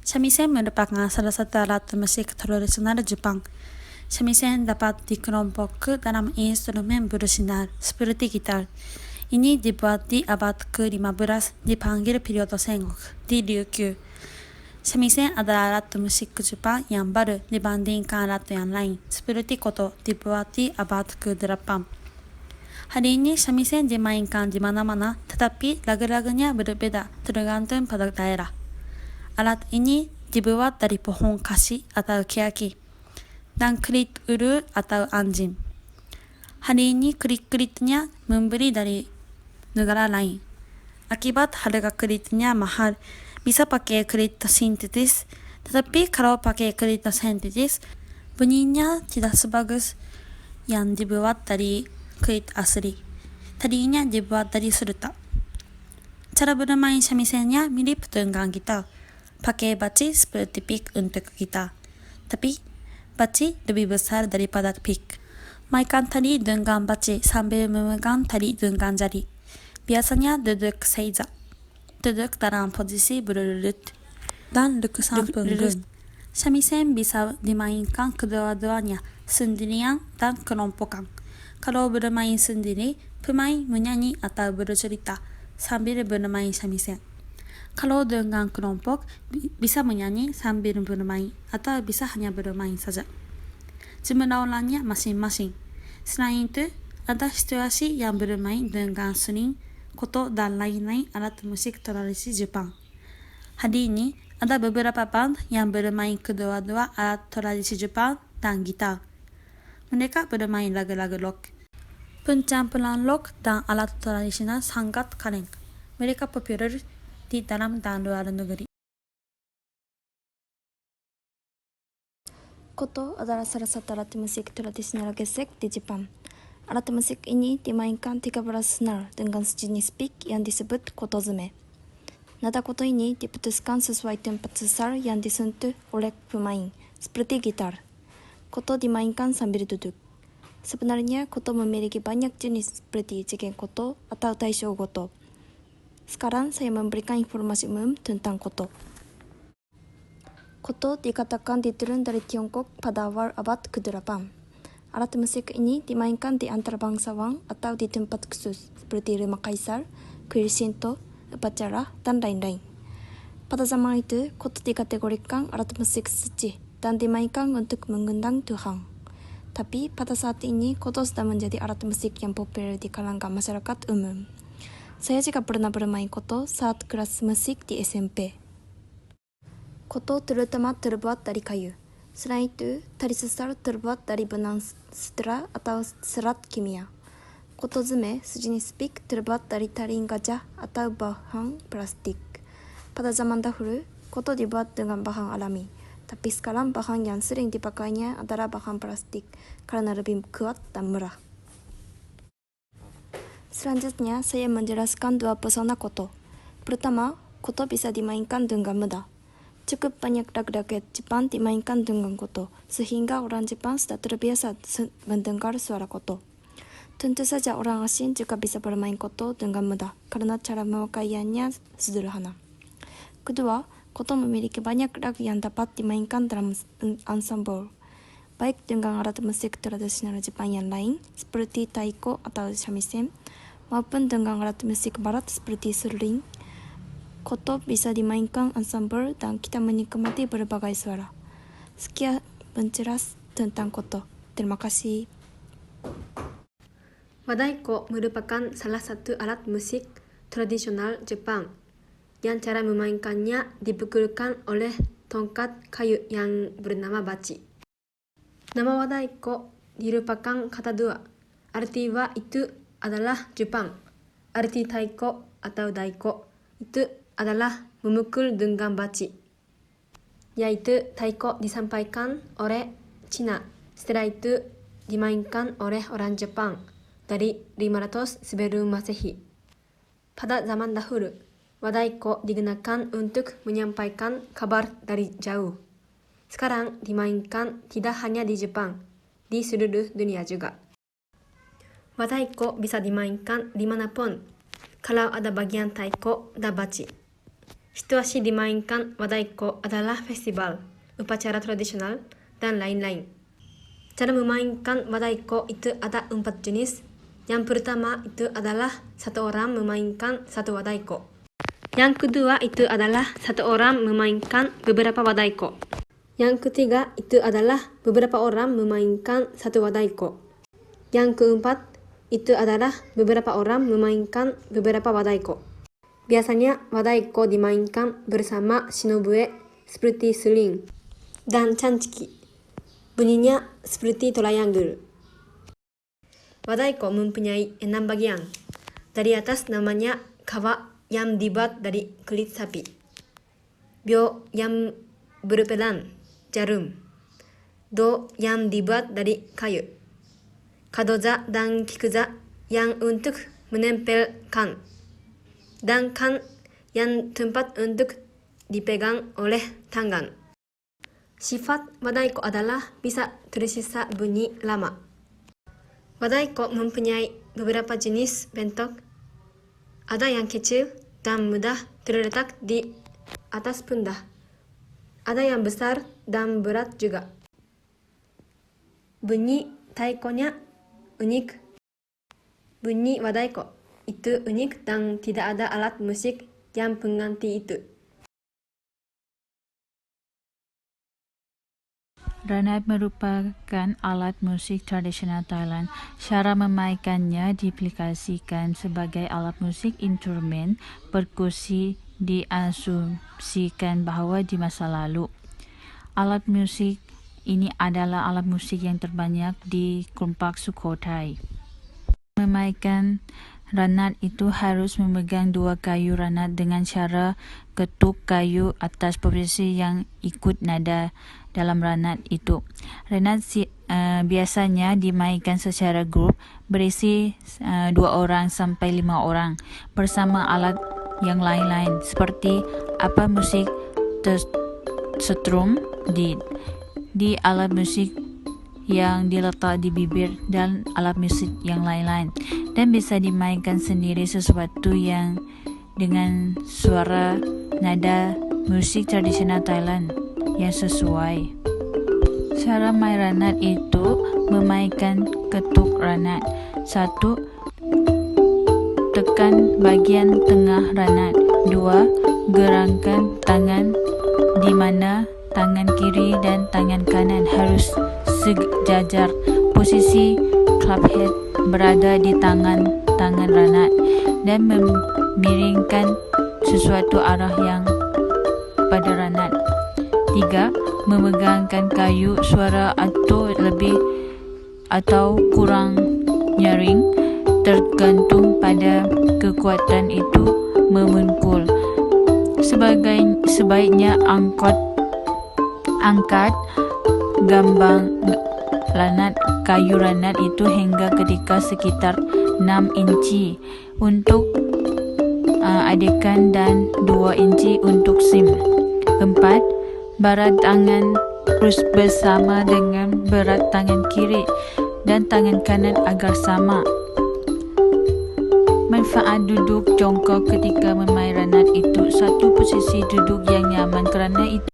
Shamisen merupakan salah satu alat musik tradisional Jepang. Shamisen dapat dikelompok dalam instrumen bersinar seperti gitar. Ini dibuat di abad ke-15 dipanggil periodo Sengoku di Ryukyu. Shamisen adalah alat musik Jepang yang baru dibandingkan alat yang lain seperti koto dibuat di abad ke-8. Hari ini shamisen dimainkan di mana-mana, tetapi lagu-lagunya berbeda tergantung pada daerah. Alat ini dibuat dari pohon kasih atau keaki dan kulit ulu atau anjing. Hari ini kulit-kulitnya membeli dari negara lain. Akibat harga kulitnya mahal, bisa pakai kulit sintetis, tetapi kalau pakai kulit sintetis, bunyinya tidak sebagus yang dibuat dari kulit asli. Tadinya dibuat dari serutan. Cara bermain shamisennya mirip dengan gitar. Pakai baci seperti pick untuk gitar. Tapi, baci lebih besar daripada pick. Mainkan tali dengan baci sambil memegang tali dengan jari. Biasanya duduk seiza. Duduk dalam posisi berlutut. Dan lukisan punggung. Shamisen bisa dimainkan kedua-duanya, sendirian dan kelompokan. Kalau bermain sendiri, pemain menyanyi atau bercerita sambil bermain shamisen. Kalau dengan kelompok, bisa menyanyi sambil bermain atau bisa hanya bermain saja. Jumlah orangnya masing-masing. Selain itu, ada situasi yang bermain dengan string, koto, dan lain-lain alat musik tradisi Jepang. Hari ini, ada beberapa band yang bermain kedua-dua alat tradisi Jepang dan gitar. Mereka bermain lagu-lagu rock. Pencampuran rock dan alat tradisional sangat keren. Mereka populer di dalam dan luar negeri. Koto adalah salah satu alat musik tradisional gesek di Jepang. Alat musik ini dimainkan 13 senar dengan sejenis pick yang disebut kotozume. Nada koto ini diputuskan sesuai tempat sesar yang disentuh oleh pemain, seperti gitar. Koto dimainkan sambil duduk. Sebenarnya koto memiliki banyak jenis seperti jigen koto atau taisho koto. Sekarang saya memberikan informasi umum tentang koto. Koto dikatakan diturun dari Tiongkok pada awal abad ke-8. Alat musik ini dimainkan di antar bangsawan atau di tempat khusus seperti rumah kaisar, kuil Shinto, upacara, dan lain-lain. Pada zaman itu, koto dikategorikan alat musik suci dan dimainkan untuk mengundang Tuhan. Tapi pada saat ini, koto sudah menjadi alat musik yang populer di kalangan masyarakat umum. Saya juga pernah bermain koto saat kelas musik di SMP. Koto terutama terbuat dari kayu. Selain itu, tali sesar terbuat dari benang sutera atau serat kimia. Kotozume sejenis pick terbuat dari tali gajah atau bahan plastik. Pada zaman dahulu, koto dibuat dengan bahan alami. Tapi sekarang bahan yang sering dipakainya adalah bahan plastik karena lebih kuat dan murah. Selanjutnya, saya menjelaskan dua pesona koto. Pertama, koto bisa dimainkan dengan mudah. Cukup banyak lagu-lagu Jepang dimainkan dengan koto, sehingga orang Jepang sudah terbiasa mendengar suara koto. Tentu saja orang asing juga bisa bermain koto dengan mudah, karena cara memakaiannya sederhana. Kedua, koto memiliki banyak lagu yang dapat dimainkan dalam ensemble, baik dengan alat musik tradisional Jepang yang lain, seperti taiko atau shamisen, maupun dengan alat musik barat seperti seruling. Koto bisa dimainkan ensemble dan kita menikmati berbagai suara. Sekian penjelasan tentang koto. Terima kasih. Wadaiko merupakan salah satu alat musik tradisional Jepang yang cara memainkannya dipukulkan oleh tongkat kayu yang bernama baci. Nama wadaiko dirupakan kata dua. Arti wa itu adalah Jepang. Arti taiko atau daiko itu adalah memukul dengan baci. Yaitu taiko disampaikan oleh Cina. Setelah itu dimainkan oleh orang Jepang dari 500 sebelum Masehi. Pada zaman dahulu, wadaiko digunakan untuk menyampaikan kabar dari jauh. Sekarang dimainkan tidak hanya di Jepang, di seluruh dunia juga. Wadaiko bisa dimainkan dimanapun, kalau ada bagian taiko dan baci. Situasi dimainkan wadaiko adalah festival, upacara tradisional, dan lain-lain. Cara memainkan wadaiko itu ada 4 jenis. Yang pertama itu adalah satu orang memainkan satu wadaiko. Yang kedua itu adalah satu orang memainkan beberapa wadaiko. Yang ketiga itu adalah beberapa orang memainkan satu wadaiko. Yang keempat itu adalah beberapa orang memainkan beberapa wadaiko. Biasanya wadaiko dimainkan bersama shinobue seperti seling dan chanchiki. Bunyinya seperti triangle. Wadaiko mempunyai 6 bagian. Dari atas namanya kawa yang dibuat dari kulit sapi. Byo yang berperan jarum. Do yang dibuat dari kayu. Kadoza dan kikuza yang untuk menempelkan. Dan kan yang tempat untuk dipegang oleh tangan. Sifat wadaiko adalah bisa tersisa bunyi lama. Wadaiko mempunyai beberapa jenis bentuk. Ada yang kecil dan mudah terletak di atas pundak. Ada yang besar dan berat juga. Bunyi taikonya unik. Bunyi wadaiko itu unik dan tidak ada alat musik yang pengganti itu. Ranat merupakan alat musik tradisional Thailand. Cara memainkannya diaplikasikan sebagai alat musik instrumen perkusi diasumsikan bahawa di masa lalu. Alat musik ini adalah alat musik yang terbanyak di kelompok Sukhothai. Memainkan ranat itu harus memegang 2 kayu ranat dengan cara ketuk kayu atas posisi yang ikut nada dalam ranat itu. Ranat biasanya dimainkan secara grup berisi 2 orang sampai 5 orang bersama alat yang lain-lain seperti apa musik setrum di alat musik yang diletak di bibir dan alat musik yang lain-lain, dan bisa dimainkan sendiri sesuatu yang dengan suara nada musik tradisional Thailand yang sesuai. Cara main ranat itu memainkan ketuk ranat. 1. Tekan bagian tengah ranat. 2. Gerakkan tangan di mana tangan kiri dan tangan kanan harus sejajar. Posisi club head berada di tangan ranat dan memiringkan sesuatu arah yang pada ranat. 3. Memegangkan kayu suara atau lebih atau kurang nyaring tergantung pada kekuatan itu memukul. Sebaiknya angkat gambang kayu ranat itu hingga ketika sekitar 6 inci untuk adekan dan 2 inci untuk sim. 4. Berat tangan terus bersama dengan berat tangan kiri dan tangan kanan agar sama. Manfaat duduk jongkok ketika memain ranat itu. 1. Posisi duduk yang nyaman kerana itu